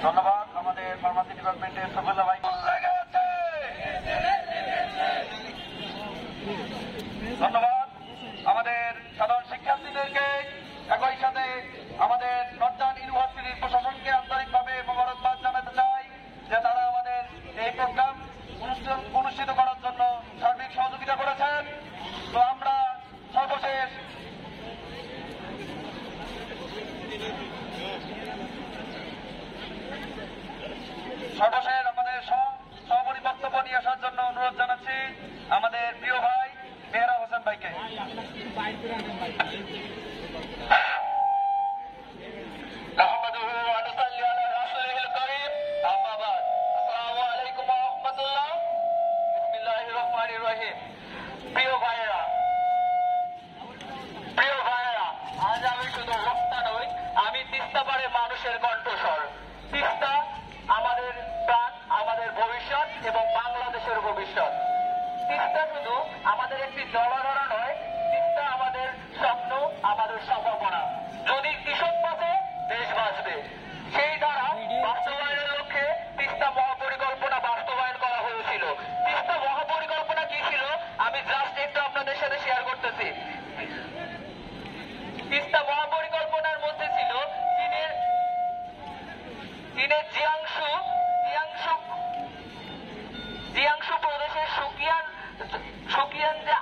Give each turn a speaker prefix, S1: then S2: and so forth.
S1: ধন্যবাদ আমাদের ফার্মাসি ডিপার্টমেন্টের সফলতা ভাই। ধন্যবাদ আমাদের সাধারণ শিক্ষার্থীদেরকে, একই সাথে আমাদের নর্দার্ন ইউনিভার্সিটির প্রশাসনকে আন্তরিকভাবে মোবারকবাদ জানাতে চাই যে তারা আমাদের এই প্রোগ্রাম অনুষ্ঠিত করার জন্য সার্বিক সহযোগিতা করেছেন। তো আমরা সর্বশেষ আমাদের সমাপনী বক্তব্য নিয়ে আসার জন্য অনুরোধ জানাচ্ছি আমাদের প্রিয় ভাই মেহরা হোসেন ভাইকে। প্রিয় ভাইয়েরা, আজ আমি শুধু বক্তা নই, আমি তিস্তাপাড়ের মানুষের কণ্ঠস্বর। তিস্তা আমাদের প্রাণ, আমাদের ভবিষ্যৎ এবং বাংলাদেশের ভবিষ্যৎ। তিস্তা শুধু আমাদের একটি জলাধারা নয়, তিস্তা আমাদের স্বপ্ন, আমাদের সম্ভাবনা। যদি কৃষক বাঁচে, দেশ বাঁচবে। সেই ধারা বাস্তবায়নের লক্ষ্যে তিস্তা মহাপরিকল্পনা বাস্তবায়ন করা হয়েছিল। তিস্তা মহাপরিকল্পনা কি ছিল আমি জাস্ট একটু আপনাদের সাথে শেয়ার করতেছি। তিস্তা মহাপরিকল্পনার মধ্যে ছিল চীনের জিয়াংশু প্রদেশের সুকিয়ান যে